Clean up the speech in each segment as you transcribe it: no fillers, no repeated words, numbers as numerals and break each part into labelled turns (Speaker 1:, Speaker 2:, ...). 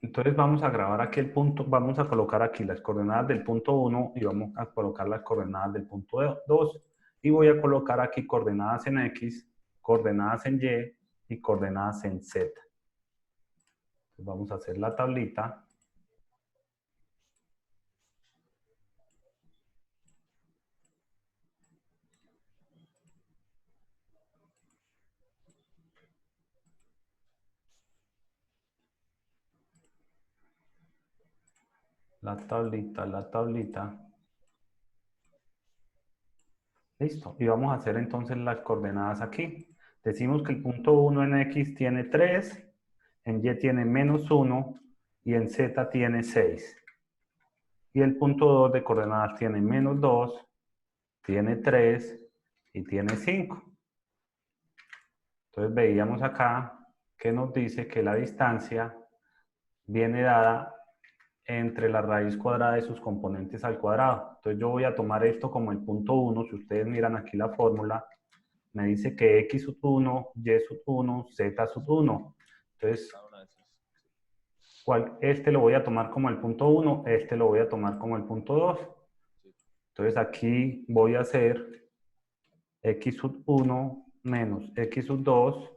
Speaker 1: Entonces vamos a grabar aquí el punto, vamos a colocar aquí las coordenadas del punto 1 y vamos a colocar las coordenadas del punto 2 y voy a colocar aquí coordenadas en X, coordenadas en Y y coordenadas en Z. Entonces vamos a hacer la tablita. La tablita, la tablita. Listo. Y vamos a hacer entonces las coordenadas aquí. Decimos que el punto 1 en X tiene 3, en Y tiene -1 y en Z tiene 6. Y el punto 2 de coordenadas tiene -2, tiene 3 y tiene 5. Entonces veíamos acá que nos dice que la distancia viene dada entre la raíz cuadrada de sus componentes al cuadrado. Entonces yo voy a tomar esto como el punto 1. Si ustedes miran aquí la fórmula, me dice que X sub 1, Y sub 1, Z sub 1. Entonces, este lo voy a tomar como el punto 1, este lo voy a tomar como el punto 2. Entonces aquí voy a hacer X sub 1 menos X sub 2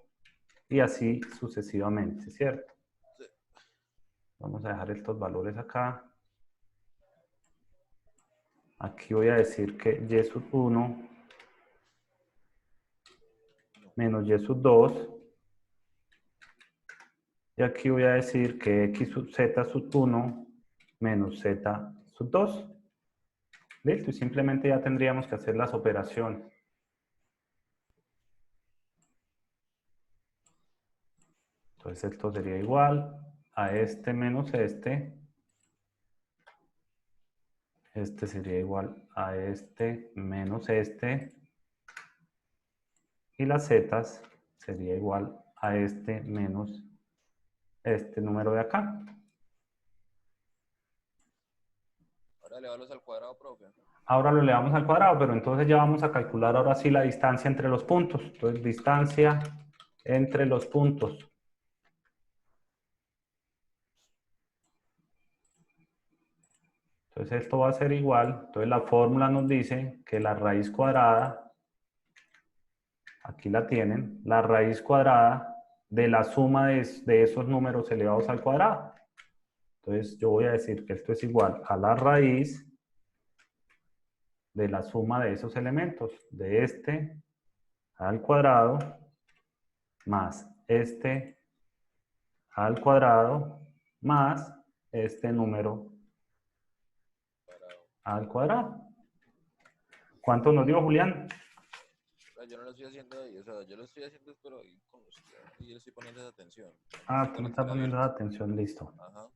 Speaker 1: y así sucesivamente, ¿cierto? Vamos a dejar estos valores acá. Aquí voy a decir que Y sub 1 menos Y sub 2. Y aquí voy a decir que X sub Z sub 1 menos Z sub 2. Listo, y simplemente ya tendríamos que hacer las operaciones. Entonces esto sería igual a este menos este. Este sería igual a este menos este. Y las z sería igual a este menos este número de acá.
Speaker 2: Ahora elevarlos al cuadrado, profe.
Speaker 1: Ahora lo elevamos al cuadrado, pero entonces ya vamos a calcular ahora sí la distancia entre los puntos. Entonces, distancia entre los puntos. Entonces, esto va a ser igual. Entonces, la fórmula nos dice que la raíz cuadrada, aquí la tienen, la raíz cuadrada de la suma de esos números elevados al cuadrado. Entonces, yo voy a decir que esto es igual a la raíz de la suma de esos elementos, de este al cuadrado más este al cuadrado más este número al cuadrado. ¿Cuánto nos dio, Julián?
Speaker 2: Yo no lo estoy haciendo ahí, o sea, yo lo estoy haciendo pero ahí con usted. Y yo le estoy poniendo esa atención.
Speaker 1: Ah, tú
Speaker 2: Tengo
Speaker 1: me
Speaker 2: la
Speaker 1: estás
Speaker 2: cámara
Speaker 1: poniendo la
Speaker 2: abierta.
Speaker 1: atención, listo.
Speaker 2: Ajá.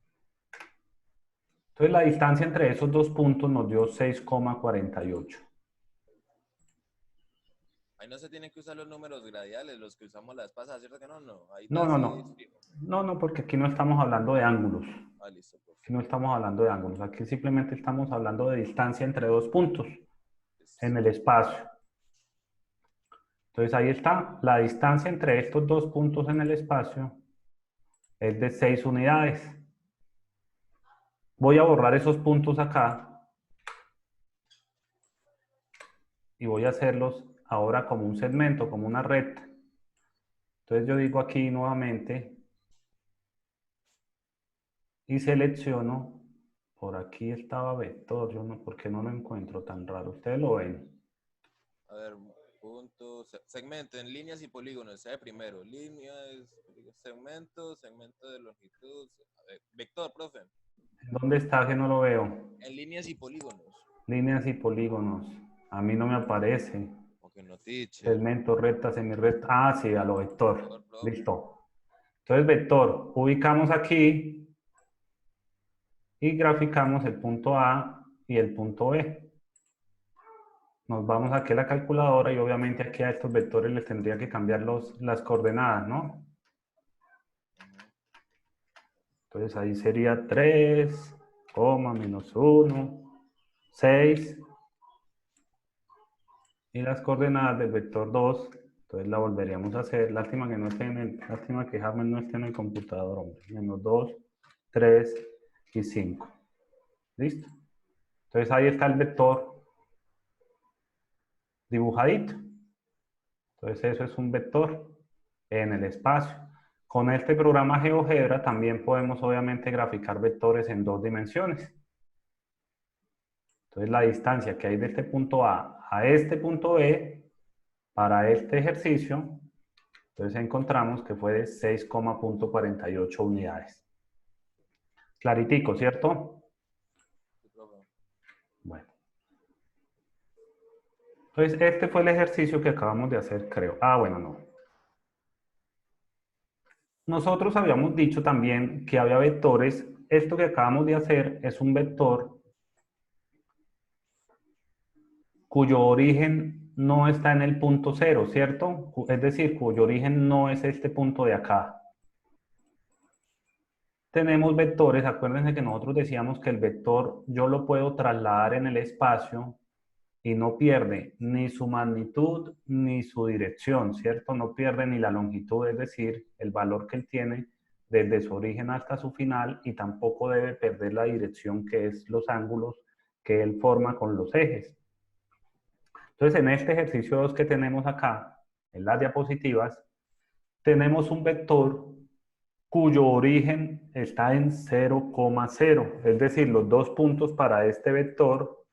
Speaker 1: Entonces la distancia entre esos dos puntos nos dio 6,48.
Speaker 2: Ahí no se tienen que usar los números gradiales, los que usamos la vez pasada, ¿cierto que no? No, ahí
Speaker 1: No,
Speaker 2: está
Speaker 1: no,
Speaker 2: así, es
Speaker 1: no.
Speaker 2: fijo.
Speaker 1: No, no, porque aquí no estamos hablando de ángulos.
Speaker 2: Ah, listo, profe.
Speaker 1: Aquí no estamos hablando de ángulos. Aquí simplemente estamos hablando de distancia entre dos puntos
Speaker 2: Listo.
Speaker 1: en el espacio. Entonces ahí está. La distancia entre estos dos puntos en el espacio es de 6 unidades. Voy a borrar esos puntos acá y voy a hacerlos ahora como un segmento, como una recta. Entonces yo digo aquí nuevamente y selecciono, por aquí estaba vector, yo no, ¿por qué no lo encuentro tan raro? Ustedes lo ven.
Speaker 2: A ver, puntos, segmento en líneas y polígonos. Sea primero, líneas, segmento de longitud. A ver, vector, profe.
Speaker 1: ¿Dónde está que no lo veo?
Speaker 2: En líneas y polígonos.
Speaker 1: Líneas y polígonos. A mí no me aparece.
Speaker 2: O que no, teacher.
Speaker 1: Segmento, recta, semirrecta. Ah, sí, a lo vector.
Speaker 2: Vector, profe.
Speaker 1: Listo. Entonces, vector, ubicamos aquí y graficamos el punto A y el punto B. Nos vamos aquí a la calculadora y obviamente aquí a estos vectores les tendría que cambiar las coordenadas, ¿no? Entonces ahí sería 3, menos 1, 6. Y las coordenadas del vector 2, entonces la volveríamos a hacer. Lástima que James no esté en el computador, hombre. Menos 2, 3 y 5. ¿Listo? Entonces ahí está el vector dibujadito. Entonces eso es un vector en el espacio. Con este programa GeoGebra también podemos obviamente graficar vectores en 2 dimensiones. Entonces la distancia que hay de este punto A este punto B para este ejercicio, entonces encontramos que fue de 6,48 unidades. Claritico, ¿cierto?
Speaker 2: Sí, profe.
Speaker 1: Bueno. Entonces este fue el ejercicio que acabamos de hacer, creo. Ah, bueno, no. Nosotros habíamos dicho también que había vectores. Esto que acabamos de hacer es un vector cuyo origen no está en el punto cero, ¿cierto? Es decir, cuyo origen no es este punto de acá. Tenemos vectores, acuérdense que nosotros decíamos que el vector yo lo puedo trasladar en el espacio y no pierde ni su magnitud ni su dirección, ¿cierto? No pierde ni la longitud, es decir, el valor que él tiene desde su origen hasta su final, y tampoco debe perder la dirección, que es los ángulos que él forma con los ejes. Entonces, en este ejercicio 2 que tenemos acá, en las diapositivas, tenemos un vector cuyo origen está en 0,0, es decir, los dos puntos para este vector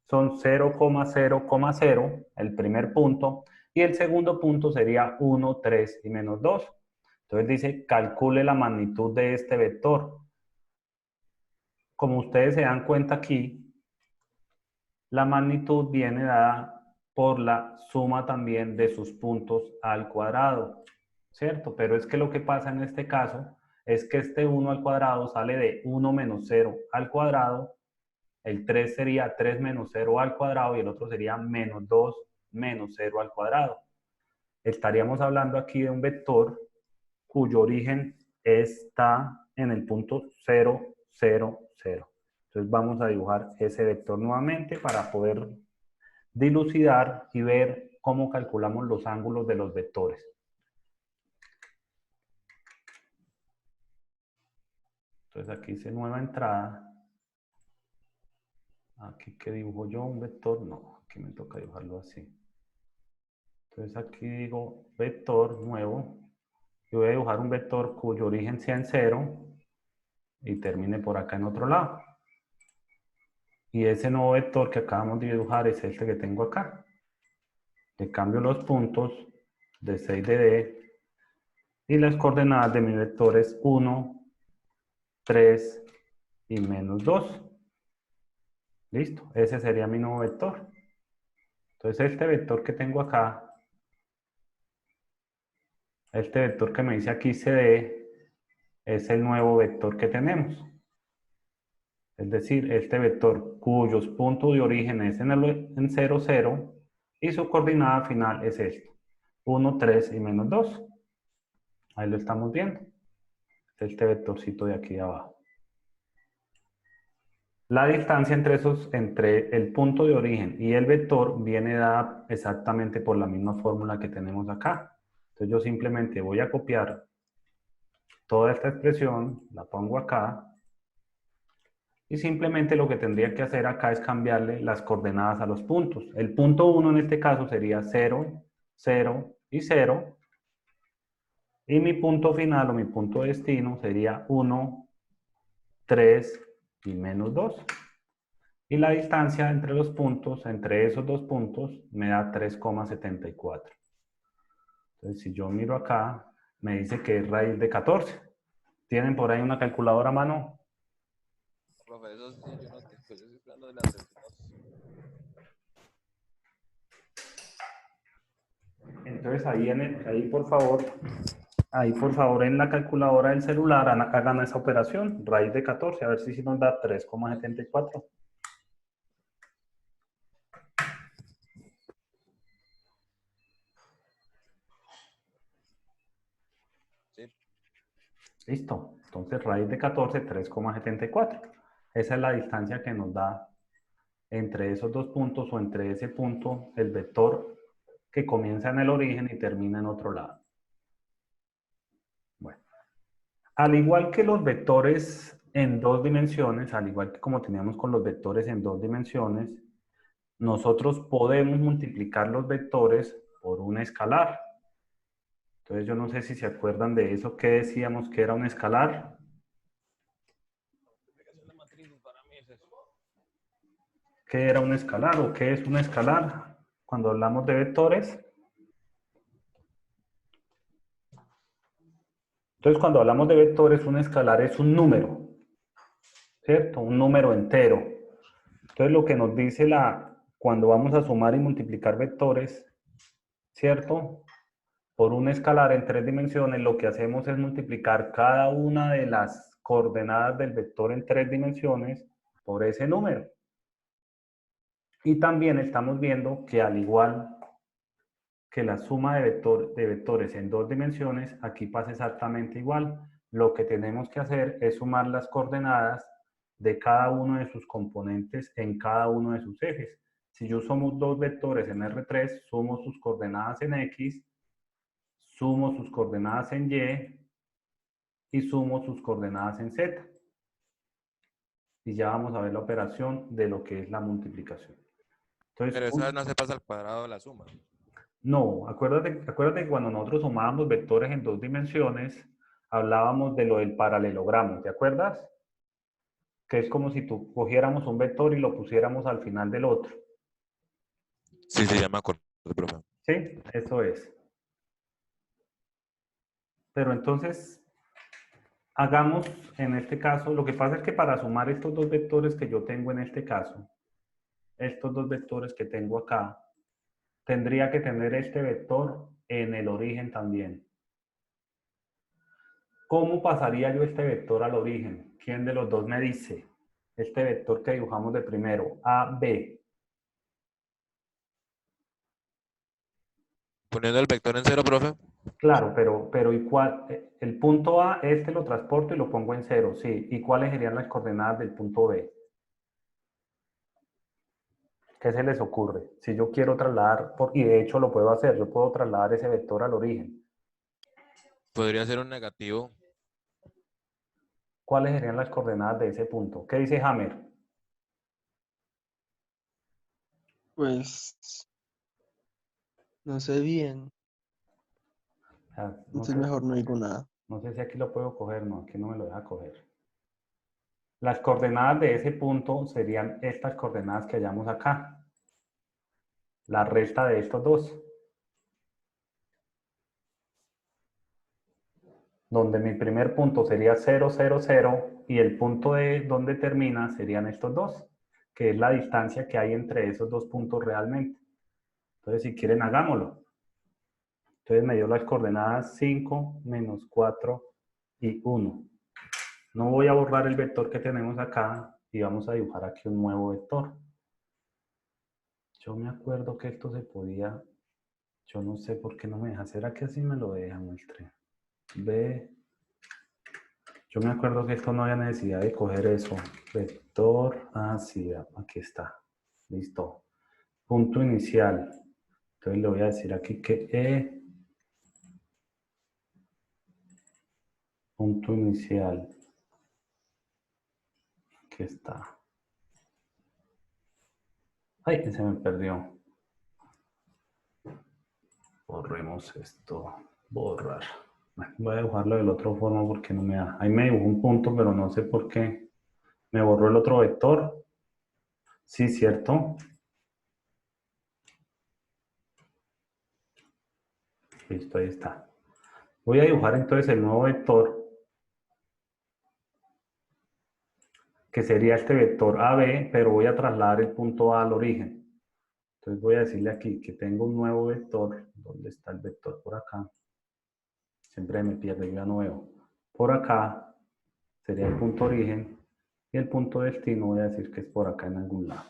Speaker 1: son 0,0,0, el primer punto, y el segundo punto sería 1, 3 y menos 2. Entonces dice, calcule la magnitud de este vector. Como ustedes se dan cuenta aquí, la magnitud viene dada por la suma también de sus puntos al cuadrado, ¿cierto? Pero es que lo que pasa en este caso es que este 1 al cuadrado sale de 1 menos 0 al cuadrado, el 3 sería 3 menos 0 al cuadrado y el otro sería menos 2 menos 0 al cuadrado. Estaríamos hablando aquí de un vector cuyo origen está en el punto 0, 0, 0. Entonces vamos a dibujar ese vector nuevamente para poder dilucidar y ver cómo calculamos los ángulos de los vectores. Entonces aquí hice nueva entrada. Aquí que dibujo yo un vector, no, aquí me toca dibujarlo así. Entonces aquí digo vector nuevo. Yo voy a dibujar un vector cuyo origen sea en 0 y termine por acá en otro lado. Y ese nuevo vector que acabamos de dibujar es este que tengo acá. Le cambio los puntos de 6 de D y las coordenadas de mi vector es 1, 3 y menos 2. Listo, ese sería mi nuevo vector. Entonces este vector que tengo acá, este vector que me dice aquí CD, es el nuevo vector que tenemos. Es decir, este vector cuyos puntos de origen es en 0, 0 y su coordenada final es esto, 1, 3 y menos 2. Ahí lo estamos viendo. Este vectorcito de aquí abajo. La distancia entre el punto de origen y el vector viene dada exactamente por la misma fórmula que tenemos acá. Entonces yo simplemente voy a copiar toda esta expresión, la pongo acá, y simplemente lo que tendría que hacer acá es cambiarle las coordenadas a los puntos. El punto 1 en este caso sería 0, 0 y 0. Y mi punto final o mi punto de destino sería 1, 3 y menos 2. Y la distancia entre los puntos, entre esos dos puntos, me da 3,74. Entonces, si yo miro acá, me dice que es raíz de 14. ¿Tienen por ahí una calculadora a mano?
Speaker 2: Profe, eso sí, yo no tengo, yo estoy esperando de las resultados.
Speaker 1: Entonces, ahí por favor en la calculadora del celular hagan esa operación, raíz de 14, a ver si nos da 3,74.
Speaker 2: Sí,
Speaker 1: Listo. Entonces, raíz de 14, 3,74. Esa es la distancia que nos da entre esos dos puntos o entre ese punto, el vector que comienza en el origen y termina en otro lado. Bueno, Al igual que los vectores en dos dimensiones, al igual que como teníamos con los vectores en dos dimensiones, nosotros podemos multiplicar los vectores por un escalar. Entonces yo no sé si se acuerdan de eso que decíamos que era un escalar.
Speaker 2: Multiplicación de matrices para mí es eso.
Speaker 1: ¿Qué era un escalar o qué es un escalar? Cuando hablamos de vectores. Entonces cuando hablamos de vectores, un escalar es un número, ¿cierto? Un número entero. Entonces lo que nos dice cuando vamos a sumar y multiplicar vectores, ¿cierto? Por un escalar en tres dimensiones, lo que hacemos es multiplicar cada una de las coordenadas del vector en tres dimensiones por ese número. Y también estamos viendo que al igual que la suma de vectores en dos dimensiones, aquí pasa exactamente igual. Lo que tenemos que hacer es sumar las coordenadas de cada uno de sus componentes en cada uno de sus ejes. Si yo sumo dos vectores en R3, sumo sus coordenadas en X, sumo sus coordenadas en Y sumo sus coordenadas en Z. Y ya vamos a ver la operación de lo que es la multiplicación. Entonces,
Speaker 2: Pero esa no se pasa al cuadrado de la suma.
Speaker 1: no, acuérdate que cuando nosotros sumábamos vectores en dos dimensiones, hablábamos de lo del paralelogramo, ¿te acuerdas? Que es como si tú cogiéramos un vector y lo pusiéramos al final del otro.
Speaker 2: Sí, se llama acuerdo, profe.
Speaker 1: ¿Sí? Eso es. Pero entonces, hagamos en este caso, lo que pasa es que para sumar estos dos vectores que yo tengo en este caso, estos dos vectores que tengo acá, tendría que tener este vector en el origen también. ¿Cómo pasaría yo este vector al origen? ¿Quién de los dos me dice? Este vector que dibujamos de primero, A, B.
Speaker 2: Poniendo el vector en cero, profe.
Speaker 1: Claro, pero ¿y cuál? El punto A, este lo transporto y lo pongo en cero, sí. ¿Y cuáles serían las coordenadas del punto B? ¿Qué se les ocurre? Si yo quiero trasladar, y de hecho lo puedo hacer, yo puedo trasladar ese vector al origen.
Speaker 2: Podría ser un negativo.
Speaker 1: ¿Cuáles serían las coordenadas de ese punto? ¿Qué dice Hammer?
Speaker 3: Pues no sé bien,
Speaker 1: Ah, no
Speaker 3: entonces
Speaker 1: sé,
Speaker 3: mejor no digo nada.
Speaker 1: no sé si aquí lo puedo coger, no, aquí no me lo deja coger. Las coordenadas de ese punto serían estas coordenadas que hallamos acá. La resta de estos dos. Donde mi primer punto sería 0, 0, 0 y el punto de donde termina serían estos dos, que es la distancia que hay entre esos dos puntos realmente. Entonces, si quieren, hagámoslo. Entonces me dio las coordenadas 5, menos 4 y 1. No voy a borrar el vector que tenemos acá y vamos a dibujar aquí un nuevo vector. Yo me acuerdo que esto se podía, yo no sé por qué no me deja. ¿Será que así me lo deja, muestre? B. Yo me acuerdo que esto no había necesidad de coger eso. Vector, sí, aquí está. Listo. Punto inicial. Entonces le voy a decir aquí que punto inicial. Aquí está. Ay, se me perdió. Borremos esto. Borrar. Bueno, voy a dibujarlo de la otra forma porque no me da. Ahí me dibujó un punto, pero no sé por qué. Me borró el otro vector. Sí, cierto. Listo, ahí está. Voy a dibujar entonces el nuevo vector, que sería este vector AB, pero voy a trasladar el punto A al origen. Entonces voy a decirle aquí que tengo un nuevo vector. ¿Dónde está el vector? Por acá. Siempre me pierdo, ya no veo. Por acá sería el punto origen y el punto destino voy a decir que es por acá en algún lado.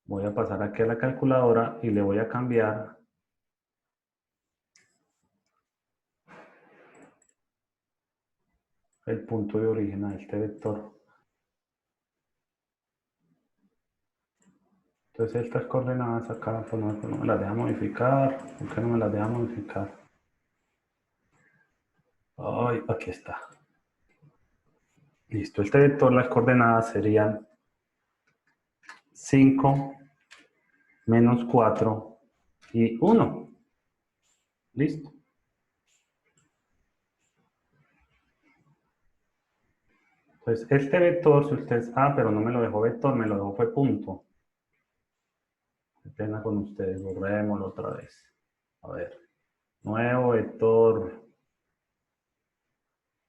Speaker 1: Voy a pasar aquí a la calculadora y le voy a cambiar el punto de origen a este vector. Entonces estas coordenadas acá pues no me las deja modificar. ¿Por qué no me las deja modificar? Ay, aquí está. Listo, este vector, las coordenadas serían 5, menos 4 y 1. Listo. Entonces, este vector, si ustedes... Ah, pero no me lo dejó vector, me lo dejó fue punto. Qué pena con ustedes, borrémoslo otra vez. A ver. Nuevo vector.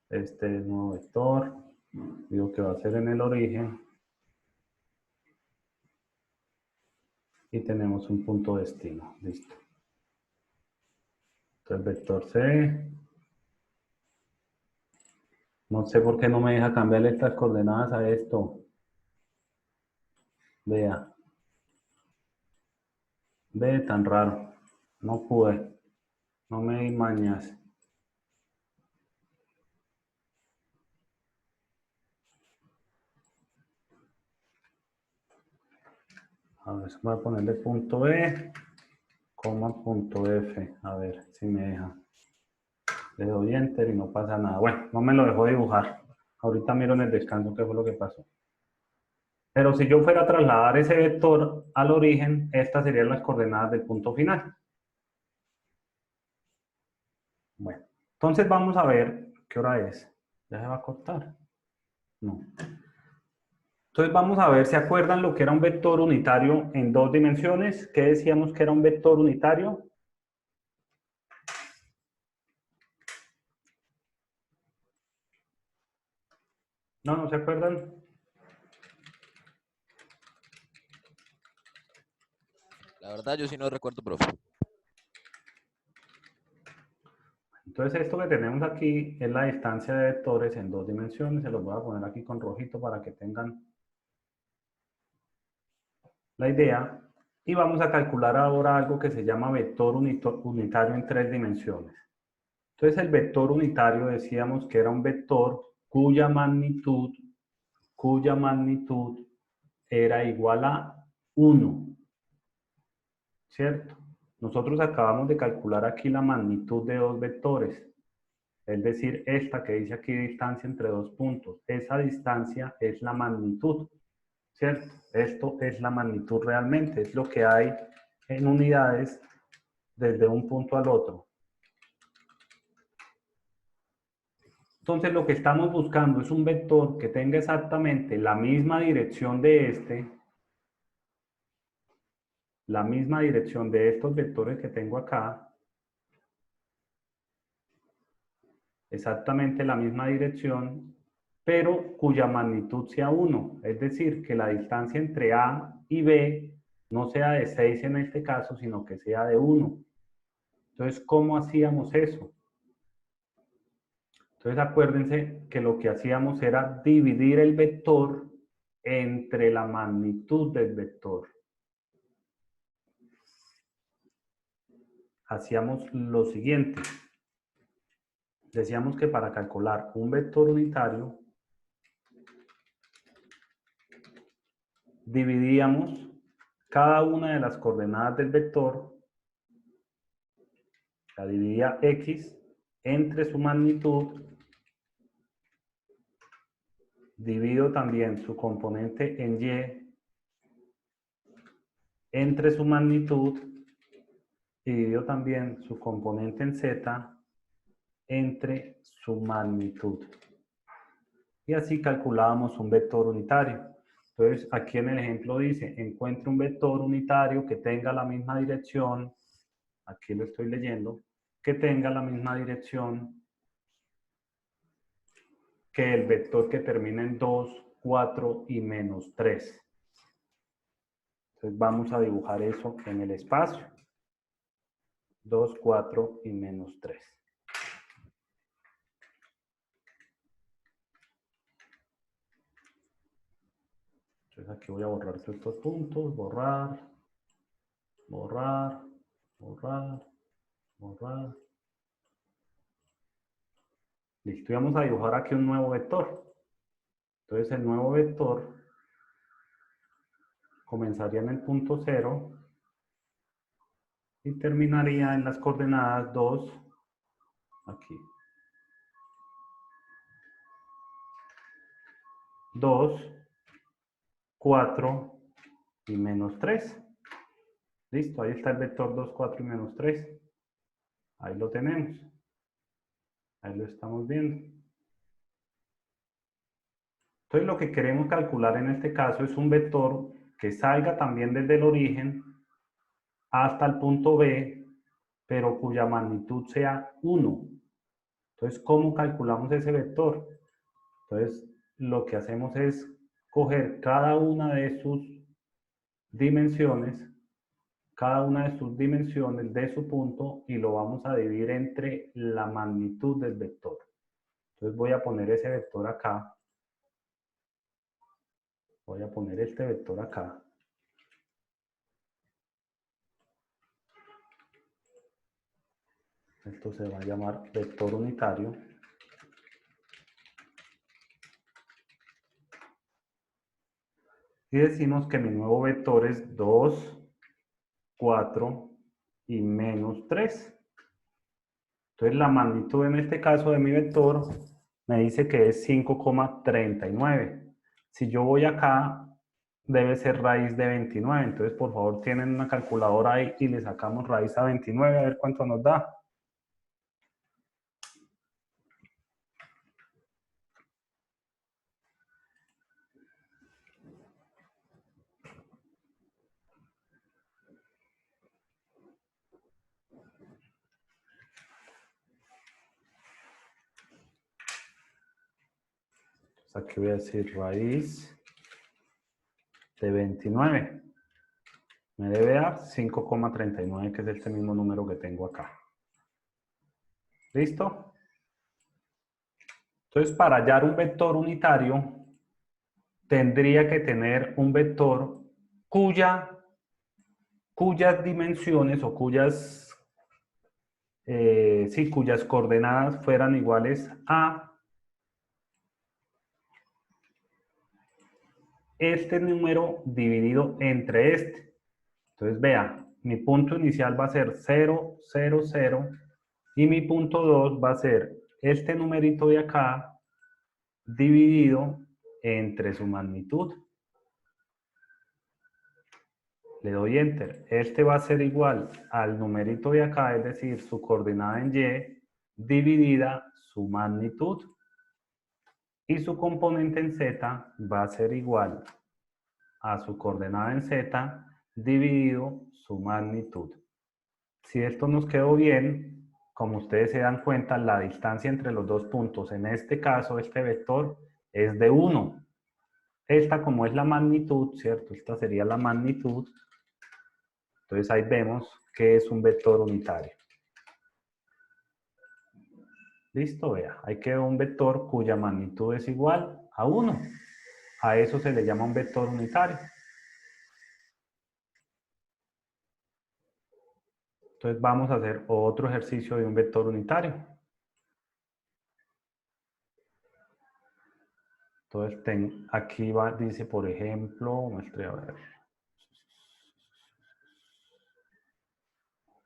Speaker 1: Este nuevo vector. Digo que va a ser en el origen. Y tenemos un punto destino. Listo. Entonces, vector C. No sé por qué no me deja cambiarle estas coordenadas a esto. Vea. Ve tan raro. No pude. No me di mañas. A ver, voy a ponerle punto E, coma punto F. A ver si me deja. Le doy enter y no pasa nada. Bueno, no me lo dejó dibujar. Ahorita miro en el descanso qué fue lo que pasó. Pero si yo fuera a trasladar ese vector al origen, estas serían las coordenadas del punto final. Bueno, entonces vamos a ver qué hora es. ¿Ya se va a cortar? No. Entonces vamos a ver, ¿se acuerdan lo que era un vector unitario en 2 dimensiones? ¿Qué decíamos que era un vector unitario? No, ¿no se acuerdan?
Speaker 2: La verdad, yo sí no recuerdo, profe.
Speaker 1: Entonces esto que tenemos aquí es la distancia de vectores en 2 dimensiones. Se los voy a poner aquí con rojito para que tengan la idea. Y vamos a calcular ahora algo que se llama vector unitario en 3 dimensiones. Entonces el vector unitario decíamos que era un vector cuya magnitud era igual a 1, ¿cierto? Nosotros acabamos de calcular aquí la magnitud de 2 vectores, es decir, esta que dice aquí distancia entre 2 puntos. Esa distancia es la magnitud, ¿cierto? Esto es la magnitud realmente, es lo que hay en unidades desde un punto al otro. Entonces lo que estamos buscando es un vector que tenga exactamente la misma dirección de este, la misma dirección de estos vectores que tengo acá, exactamente la misma dirección, pero cuya magnitud sea 1. Es decir, que la distancia entre A y B no sea de 6 en este caso, sino que sea de 1. Entonces, ¿cómo hacíamos eso? Entonces, acuérdense que lo que hacíamos era dividir el vector entre la magnitud del vector. Hacíamos lo siguiente. Decíamos que para calcular un vector unitario, dividíamos cada una de las coordenadas del vector, la dividía x entre su magnitud, divido también su componente en y entre su magnitud, y divido también su componente en z entre su magnitud. Y así calculábamos un vector unitario. Entonces, aquí en el ejemplo dice, encuentre un vector unitario que tenga la misma dirección, aquí lo estoy leyendo, que tenga la misma dirección que el vector que termina en 2, 4 y menos 3. Entonces vamos a dibujar eso en el espacio. 2, 4 y menos 3. Entonces aquí voy a borrar todos estos puntos, borrar, borrar, borrar, borrar. Listo, y vamos a dibujar aquí un nuevo vector. Entonces el nuevo vector comenzaría en el punto 0 y terminaría en las coordenadas 2, aquí. 2, 4 y menos 3. Listo, ahí está el vector 2, 4 y menos 3. Ahí lo tenemos. Ahí lo estamos viendo. Entonces lo que queremos calcular en este caso es un vector que salga también desde el origen hasta el punto B, pero cuya magnitud sea 1. Entonces, ¿cómo calculamos ese vector? Entonces, lo que hacemos es coger cada una de sus dimensiones, de su punto y lo vamos a dividir entre la magnitud del vector. Entonces voy a poner ese vector acá. Voy a poner este vector acá. Esto se va a llamar vector unitario. Y decimos que mi nuevo vector es 2, 4 y menos 3. Entonces la magnitud en este caso de mi vector me dice que es 5,39. Si yo voy acá, debe ser raíz de 29. Entonces, por favor, tienen una calculadora ahí y le sacamos raíz a 29 a ver cuánto nos da. Aquí voy a decir raíz de 29. Me debe dar 5,39, que es este mismo número que tengo acá. ¿Listo? Entonces, para hallar un vector unitario, tendría que tener un vector cuyas dimensiones o cuyas coordenadas fueran iguales a este número dividido entre este. Entonces, vea, mi punto inicial va a ser 0, 0, 0 y mi punto 2 va a ser este numerito de acá dividido entre su magnitud. Le doy Enter. Este va a ser igual al numerito de acá, es decir, su coordenada en Y dividida su magnitud. Y su componente en Z va a ser igual a su coordenada en Z dividido su magnitud. Si esto nos quedó bien, como ustedes se dan cuenta, la distancia entre los dos puntos, en este caso, este vector, es de 1. Esta, como es la magnitud, ¿cierto? Esta sería la magnitud. Entonces ahí vemos que es un vector unitario. Listo, vea. Ahí quedó un vector cuya magnitud es igual a 1. A eso se le llama un vector unitario. Entonces vamos a hacer otro ejercicio de un vector unitario. Entonces aquí va, dice, por ejemplo, muestre a ver.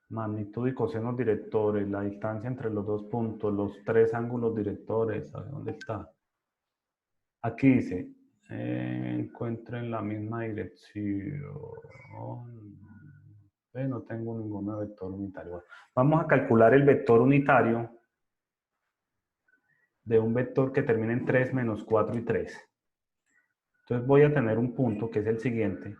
Speaker 1: Magnitud y cosenos directores, la distancia entre los dos puntos, los tres ángulos directores, ¿a dónde está? Aquí dice, encuentren la misma dirección. No tengo ningún vector unitario. Vamos a calcular el vector unitario de un vector que termina en 3, menos 4 y 3. Entonces voy a tener un punto que es el siguiente.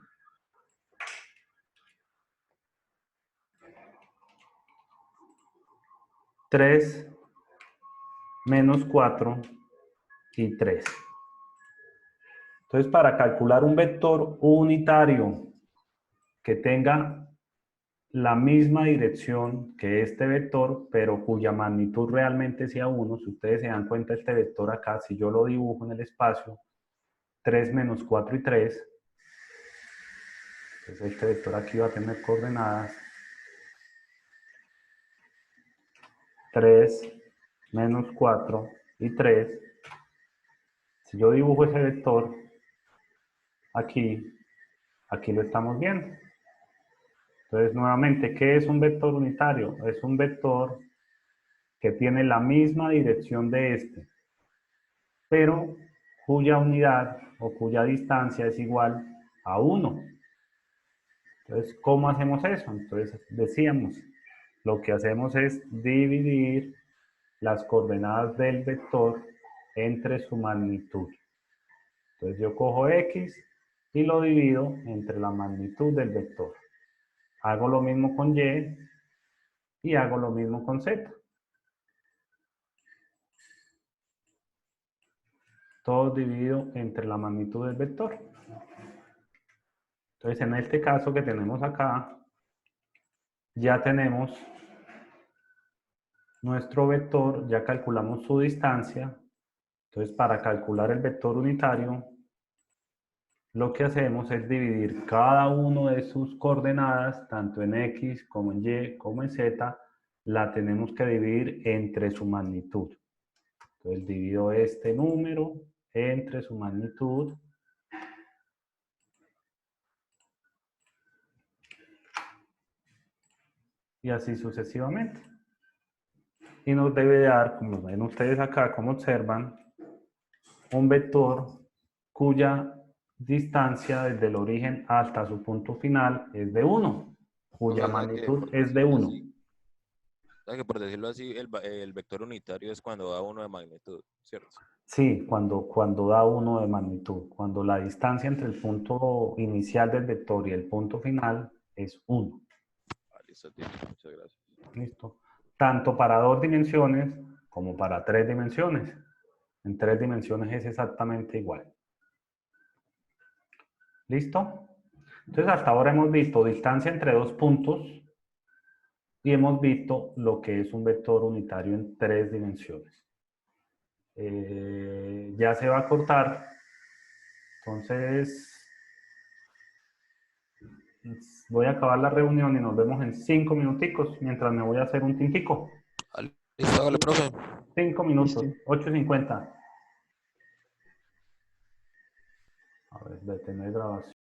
Speaker 1: Tres menos 4 y 3. Entonces, para calcular un vector unitario que tenga la misma dirección que este vector, pero cuya magnitud realmente sea 1, si ustedes se dan cuenta, este vector acá, si yo lo dibujo en el espacio, 3 menos 4 y 3, entonces este vector aquí va a tener coordenadas 3 menos 4 y 3. Si yo dibujo ese vector aquí lo estamos viendo. Entonces, nuevamente, ¿qué es un vector unitario? Es un vector que tiene la misma dirección de este, pero cuya unidad o cuya distancia es igual a 1. Entonces, ¿cómo hacemos eso? Entonces, decíamos, lo que hacemos es dividir las coordenadas del vector entre su magnitud. Entonces, yo cojo X y lo divido entre la magnitud del vector. Hago lo mismo con Y y hago lo mismo con Z. Todo dividido entre la magnitud del vector. Entonces, en este caso que tenemos acá, ya tenemos nuestro vector, ya calculamos su distancia. Entonces, para calcular el vector unitario, lo que hacemos es dividir cada uno de sus coordenadas, tanto en X como en Y como en Z, la tenemos que dividir entre su magnitud. Entonces, divido este número entre su magnitud. Y así sucesivamente. Y nos debe dar, como ven ustedes acá, como observan, un vector cuya distancia desde el origen hasta su punto final es de 1, cuya
Speaker 2: O sea,
Speaker 1: magnitud es de 1.
Speaker 2: O sea, que por decirlo así, el vector unitario es cuando da 1 de magnitud, ¿cierto?
Speaker 1: Sí, cuando da 1 de magnitud. Cuando la distancia entre el punto inicial del vector y el punto final es 1.
Speaker 2: Ah, listo, tío. Muchas gracias.
Speaker 1: ¿Listo? Tanto para 2 dimensiones como para 3 dimensiones. En 3 dimensiones es exactamente igual. ¿Listo? Entonces, hasta ahora hemos visto distancia entre 2 puntos y hemos visto lo que es un vector unitario en 3 dimensiones. Ya se va a cortar. Entonces, voy a acabar la reunión y nos vemos en 5 minuticos mientras me voy a hacer un tintico.
Speaker 2: Ah, listo, hágale, profe.
Speaker 1: 5 minutos,
Speaker 3: Listo.
Speaker 1: 8:50. A ver, detener grabación.